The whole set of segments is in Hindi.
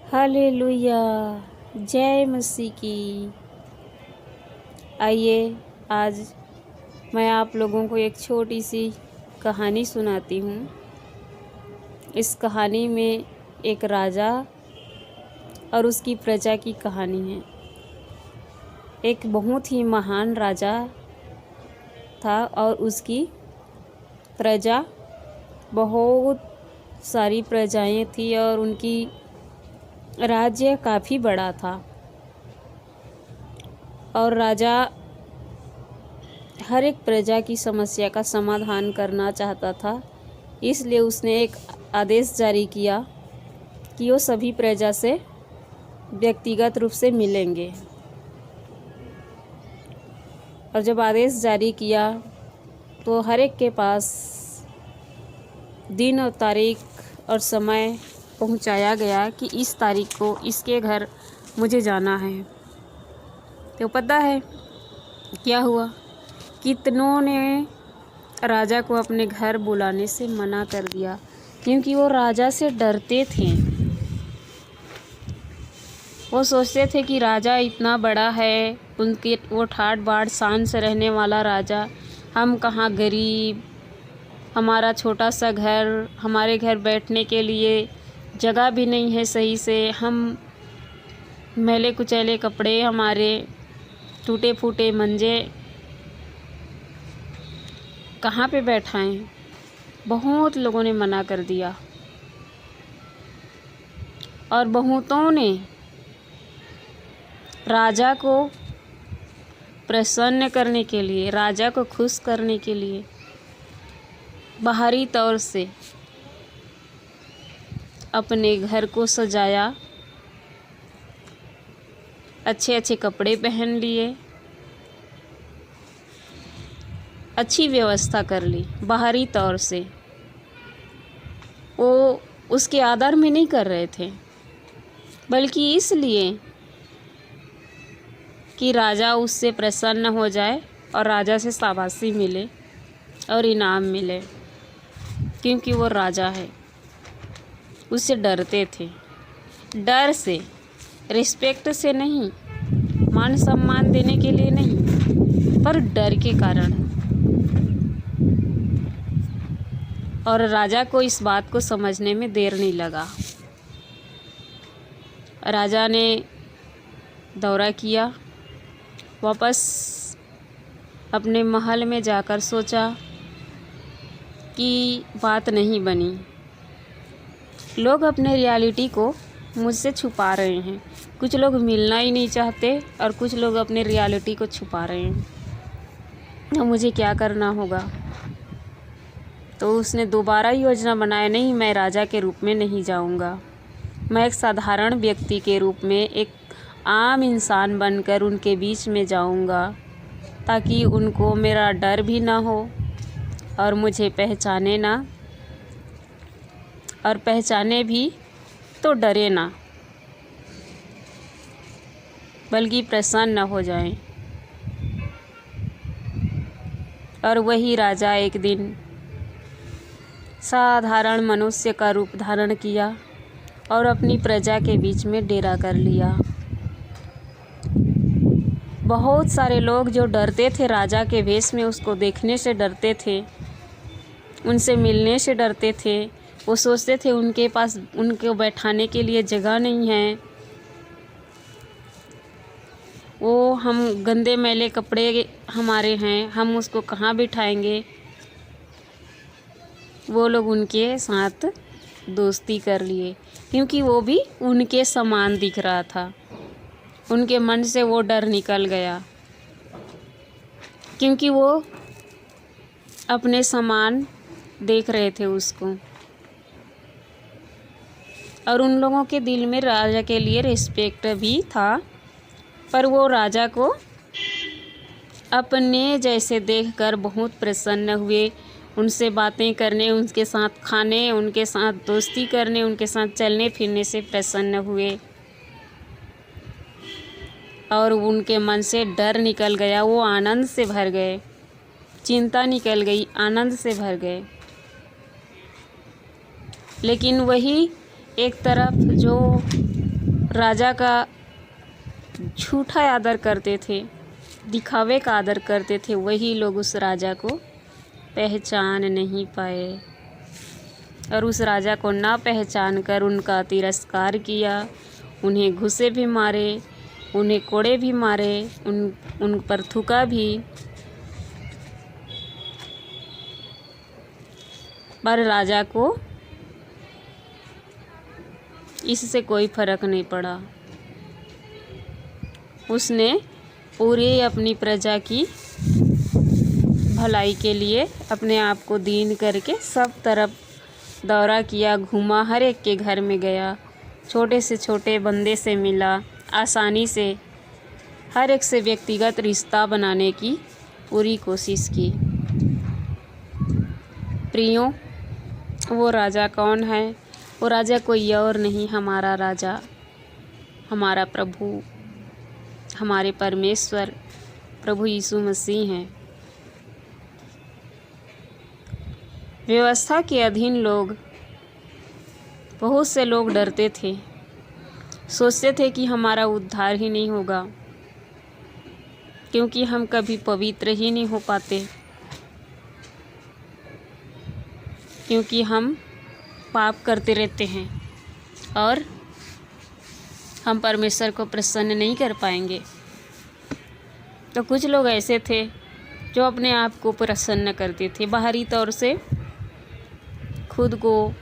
हालेलुया, जय मसीह की। आइए आज मैं आप लोगों को एक छोटी सी कहानी सुनाती हूँ। इस कहानी में एक राजा और उसकी प्रजा की कहानी है। एक बहुत ही महान राजा था और उसकी प्रजा बहुत सारी प्रजाएं थी और उनकी राज्य काफ़ी बड़ा था। और राजा हर एक प्रजा की समस्या का समाधान करना चाहता था, इसलिए उसने एक आदेश जारी किया कि वो सभी प्रजा से व्यक्तिगत रूप से मिलेंगे। और जब आदेश जारी किया तो हर एक के पास दिन और तारीख और समय पहुंचाया गया कि इस तारीख को इसके घर मुझे जाना है। तो पता है क्या हुआ? कितनों ने राजा को अपने घर बुलाने से मना कर दिया, क्योंकि वो राजा से डरते थे। वो सोचते थे कि राजा इतना बड़ा है, उनके वो ठाट बाट शान से रहने वाला राजा, हम कहाँ गरीब, हमारा छोटा सा घर, हमारे घर बैठने के लिए जगह भी नहीं है सही से, हम मैले कुचैले कपड़े, हमारे टूटे फूटे मंजे कहाँ पे बैठाएं। बहुत लोगों ने मना कर दिया और बहुतों ने राजा को प्रसन्न करने के लिए, राजा को खुश करने के लिए बाहरी तौर से अपने घर को सजाया, अच्छे अच्छे कपड़े पहन लिए, अच्छी व्यवस्था कर ली। बाहरी तौर से वो उसके आदर में नहीं कर रहे थे, बल्कि इसलिए कि राजा उससे प्रसन्न हो जाए और राजा से शाबाशी मिले और इनाम मिले, क्योंकि वो राजा है। उससे डरते थे, डर से, रिस्पेक्ट से नहीं, मान सम्मान देने के लिए नहीं, पर डर के कारण। और राजा को इस बात को समझने में देर नहीं लगा। राजा ने दौरा किया, वापस अपने महल में जाकर सोचा कि बात नहीं बनी। लोग अपने रियलिटी को मुझसे छुपा रहे हैं, कुछ लोग मिलना ही नहीं चाहते और कुछ लोग अपने रियलिटी को छुपा रहे हैं। तो मुझे क्या करना होगा? तो उसने दोबारा योजना बनाया, नहीं, मैं राजा के रूप में नहीं जाऊंगा, मैं एक साधारण व्यक्ति के रूप में, एक आम इंसान बनकर उनके बीच में जाऊंगा, ताकि उनको मेरा डर भी ना हो और मुझे पहचाने ना, और पहचाने भी तो डरे ना, बल्कि प्रसन्न हो जाएं। और वही राजा एक दिन साधारण मनुष्य का रूप धारण किया और अपनी प्रजा के बीच में डेरा कर लिया। बहुत सारे लोग जो डरते थे राजा के वेश में, उसको देखने से डरते थे, उनसे मिलने से डरते थे, वो सोचते थे उनके पास उनको बैठाने के लिए जगह नहीं है, वो हम गंदे मैले कपड़े हमारे हैं, हम उसको कहाँ बिठाएंगे। वो लोग उनके साथ दोस्ती कर लिए, क्योंकि वो भी उनके समान दिख रहा था। उनके मन से वो डर निकल गया, क्योंकि वो अपने समान देख रहे थे उसको। और उन लोगों के दिल में राजा के लिए रिस्पेक्ट भी था, पर वो राजा को अपने जैसे देखकर बहुत प्रसन्न हुए। उनसे बातें करने, उनके साथ खाने, उनके साथ दोस्ती करने, उनके साथ चलने फिरने से प्रसन्न हुए और उनके मन से डर निकल गया। वो आनंद से भर गए, चिंता निकल गई, आनंद से भर गए। लेकिन वही एक तरफ जो राजा का झूठा आदर करते थे, दिखावे का आदर करते थे, वही लोग उस राजा को पहचान नहीं पाए और उस राजा को ना पहचान कर उनका तिरस्कार किया। उन्हें घुसे भी मारे, उन्हें कोड़े भी मारे, उन पर थूका भी। पर राजा को इससे कोई फर्क नहीं पड़ा। उसने पूरी अपनी प्रजा की भलाई के लिए अपने आप को दीन करके सब तरफ दौरा किया, घूमा, हर एक के घर में गया, छोटे से छोटे बंदे से मिला, आसानी से हर एक से व्यक्तिगत रिश्ता बनाने की पूरी कोशिश की। प्रियों, वो राजा कौन है? वो राजा कोई और नहीं, हमारा राजा, हमारा प्रभु, हमारे परमेश्वर प्रभु यीशु मसीह हैं। व्यवस्था के अधीन लोग, बहुत से लोग डरते थे, सोचते थे कि हमारा उद्धार ही नहीं होगा, क्योंकि हम कभी पवित्र ही नहीं हो पाते, क्योंकि हम पाप करते रहते हैं और हम परमेश्वर को प्रसन्न नहीं कर पाएंगे। तो कुछ लोग ऐसे थे जो अपने आप को प्रसन्न करते थे, बाहरी तौर से खुद को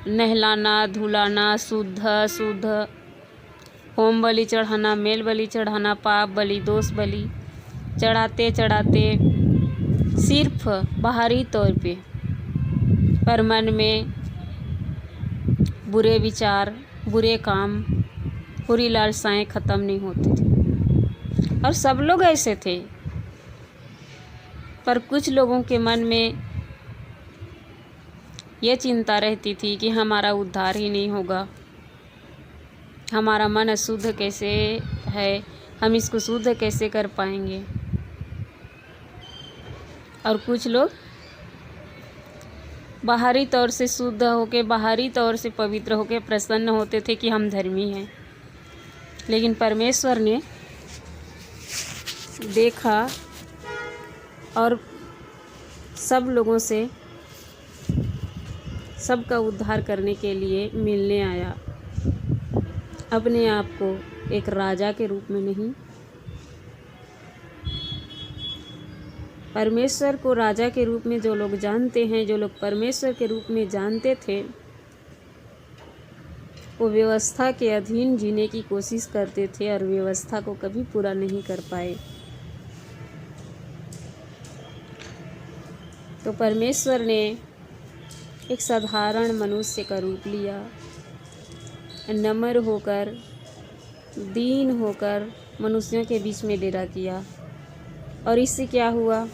नहलाना, धुलाना, शुद्ध होम बलि चढ़ाना, मेल बलि चढ़ाना, पाप बलि, दोष बलि चढ़ाते सिर्फ बाहरी तौर पे, पर मन में बुरे विचार, बुरे काम, बुरी लालसाएं ख़त्म नहीं होती थी। और सब लोग ऐसे थे, पर कुछ लोगों के मन में ये चिंता रहती थी कि हमारा उद्धार ही नहीं होगा, हमारा मन अशुद्ध कैसे है, हम इसको शुद्ध कैसे कर पाएंगे। और कुछ लोग बाहरी तौर से शुद्ध होके, बाहरी तौर से पवित्र होके प्रसन्न होते थे कि हम धर्मी हैं, लेकिन परमेश्वर ने देखा और सब लोगों से सबका उद्धार करने के लिए मिलने आया, अपने आप को एक राजा के रूप में नहीं, परमेश्वर को राजा के रूप में जो लोग जानते हैं, जो लोग परमेश्वर के रूप में जानते थे, वो व्यवस्था के अधीन जीने की कोशिश करते थे और व्यवस्था को कभी पूरा नहीं कर पाए। तो परमेश्वर ने एक साधारण मनुष्य का रूप लिया, नम्र होकर, दीन होकर मनुष्यों के बीच में डेरा किया। और इससे क्या हुआ?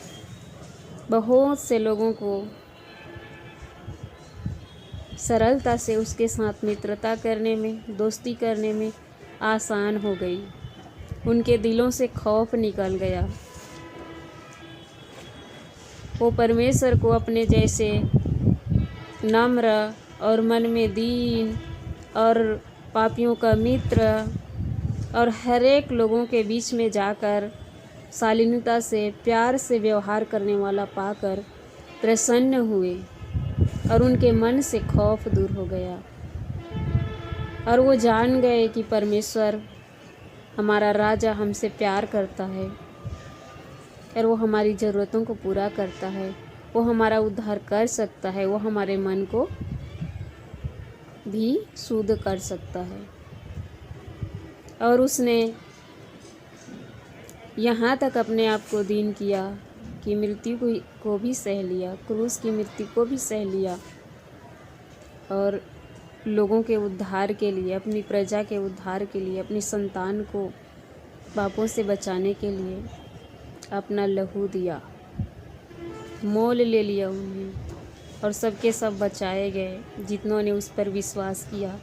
बहुत से लोगों को सरलता से उसके साथ मित्रता करने में, दोस्ती करने में आसान हो गई। उनके दिलों से खौफ निकल गया। वो परमेश्वर को अपने जैसे नम्र और मन में दीन और पापियों का मित्र और हर एक लोगों के बीच में जाकर शालीनता से, प्यार से व्यवहार करने वाला पाकर प्रसन्न हुए और उनके मन से खौफ दूर हो गया। और वो जान गए कि परमेश्वर हमारा राजा हमसे प्यार करता है और वो हमारी ज़रूरतों को पूरा करता है, वो हमारा उद्धार कर सकता है, वो हमारे मन को भी शुद्ध कर सकता है। और उसने यहाँ तक अपने आप को दीन किया कि मृत्यु को भी सह लिया, क्रूस की मृत्यु को भी सह लिया और लोगों के उद्धार के लिए, अपनी प्रजा के उद्धार के लिए, अपनी संतान को पापों से बचाने के लिए अपना लहू दिया, मोल ले लिया उन्हें और सबके सब बचाए गए जितनों ने उस पर विश्वास किया।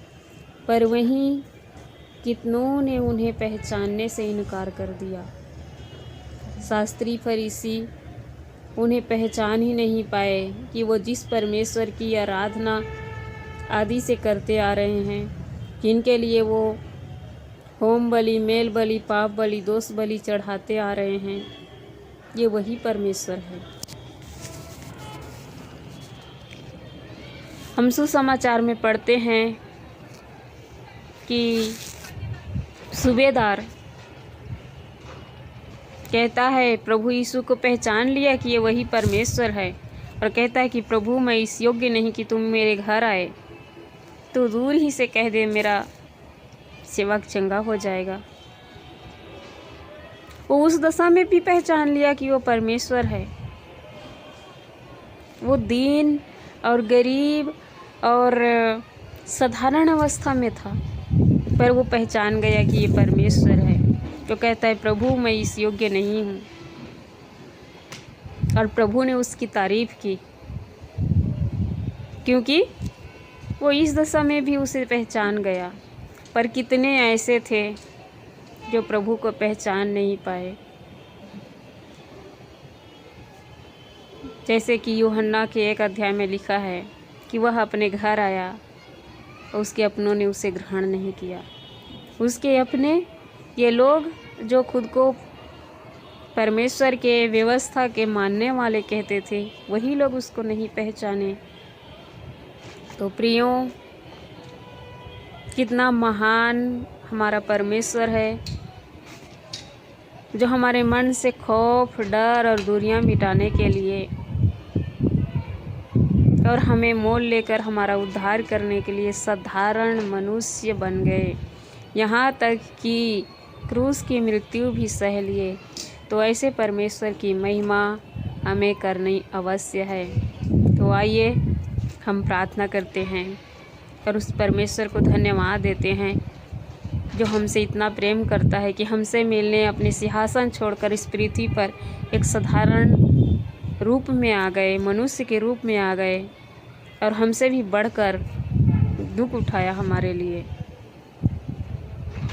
पर वहीं कितनों ने उन्हें पहचानने से इनकार कर दिया। शास्त्री फरीसी उन्हें पहचान ही नहीं पाए कि वो जिस परमेश्वर की आराधना आदि से करते आ रहे हैं, जिनके लिए वो होम बलि, मेल बलि, पाप बलि, दोष बलि चढ़ाते आ रहे हैं, ये वही परमेश्वर है। हम सुसमाचार में पढ़ते हैं कि सूबेदार कहता है प्रभु यीशु को पहचान लिया कि ये वही परमेश्वर है, और कहता है कि प्रभु मैं इस योग्य नहीं कि तुम मेरे घर आए, तो दूर ही से कह दे मेरा सेवक चंगा हो जाएगा। वो उस दशा में भी पहचान लिया कि वो परमेश्वर है। वो दीन और गरीब और साधारण अवस्था में था, पर वो पहचान गया कि ये परमेश्वर है। तो कहता है प्रभु मैं इस योग्य नहीं हूँ, और प्रभु ने उसकी तारीफ की, क्योंकि वो इस दशा में भी उसे पहचान गया। पर कितने ऐसे थे जो प्रभु को पहचान नहीं पाए। जैसे कि यूहन्ना के 1 अध्याय में लिखा है कि वह अपने घर आया और उसके अपनों ने उसे ग्रहण नहीं किया। उसके अपने, ये लोग जो खुद को परमेश्वर के व्यवस्था के मानने वाले कहते थे, वही लोग उसको नहीं पहचाने। तो प्रियों, कितना महान हमारा परमेश्वर है, जो हमारे मन से खौफ, डर और दूरियां मिटाने के लिए और हमें मोल लेकर हमारा उद्धार करने के लिए साधारण मनुष्य बन गए, यहाँ तक कि क्रूस की मृत्यु भी सह लिए। तो ऐसे परमेश्वर की महिमा हमें करनी अवश्य है। तो आइए हम प्रार्थना करते हैं और उस परमेश्वर को धन्यवाद देते हैं जो हमसे इतना प्रेम करता है कि हमसे मिलने अपने सिंहासन छोड़कर इस पृथ्वी पर एक साधारण रूप में आ गए, मनुष्य के रूप में आ गए, और हमसे भी बढ़कर दुख उठाया हमारे लिए।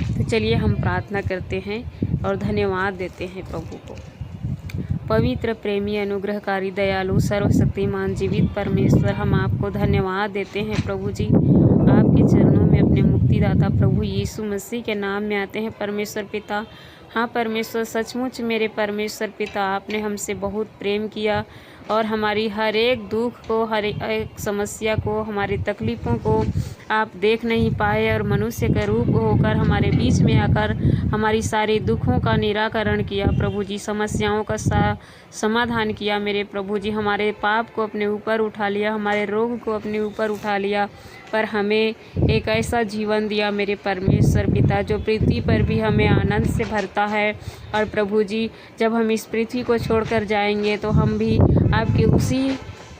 तो चलिए हम प्रार्थना करते हैं और धन्यवाद देते हैं प्रभु को। पवित्र, प्रेमी, अनुग्रहकारी, दयालु, सर्वशक्तिमान, जीवित परमेश्वर, हम आपको धन्यवाद देते हैं प्रभु जी। आपके चरणों में अपने मुक्तिदाता प्रभु यीशु मसीह के नाम में आते हैं परमेश्वर पिता। हाँ परमेश्वर, सचमुच मेरे परमेश्वर पिता, आपने हमसे बहुत प्रेम किया और हमारी हर एक दुख को, हर एक समस्या को, हमारी तकलीफ़ों को आप देख नहीं पाए, और मनुष्य का रूप होकर हमारे बीच में आकर हमारी सारी दुखों का निराकरण किया प्रभु जी, समस्याओं का समाधान किया मेरे प्रभु जी। हमारे पाप को अपने ऊपर उठा लिया, हमारे रोग को अपने ऊपर उठा लिया, पर हमें एक ऐसा जीवन दिया मेरे परमेश्वर पिता जो पृथ्वी पर भी हमें आनंद से भरता है। और प्रभु जी, जब हम इस पृथ्वी को छोड़कर जाएंगे तो हम भी आपके उसी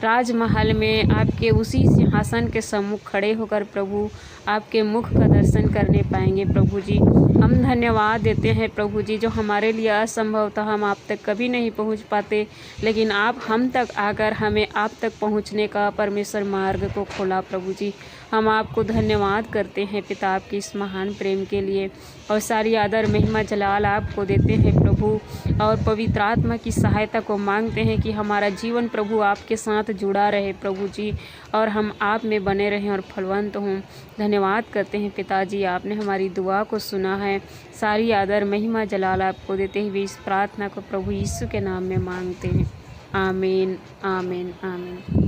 राजमहल में, आपके उसी सिंहासन के सम्मुख खड़े होकर प्रभु आपके मुख का दर्शन करने पाएंगे प्रभु जी। हम धन्यवाद देते हैं प्रभु जी, जो हमारे लिए असंभव था, हम आप तक कभी नहीं पहुंच पाते, लेकिन आप हम तक आकर हमें आप तक पहुंचने का परमेश्वर मार्ग को खोला प्रभु जी। हम आपको धन्यवाद करते हैं पिता आपकी इस महान प्रेम के लिए, और सारी आदर महिमा जलाल आपको देते हैं प्रभु, और पवित्र आत्मा की सहायता को मांगते हैं कि हमारा जीवन प्रभु आपके साथ जुड़ा रहे प्रभु जी, और हम आप में बने रहें और फलवंत हों। धन्यवाद करते हैं पिताजी, आपने हमारी दुआ को सुना है। सारी आदर महिमा जलाल आपको देते हुए इस प्रार्थना को प्रभु यीशु के नाम में मांगते हैं। आमीन, आमीन, आमीन।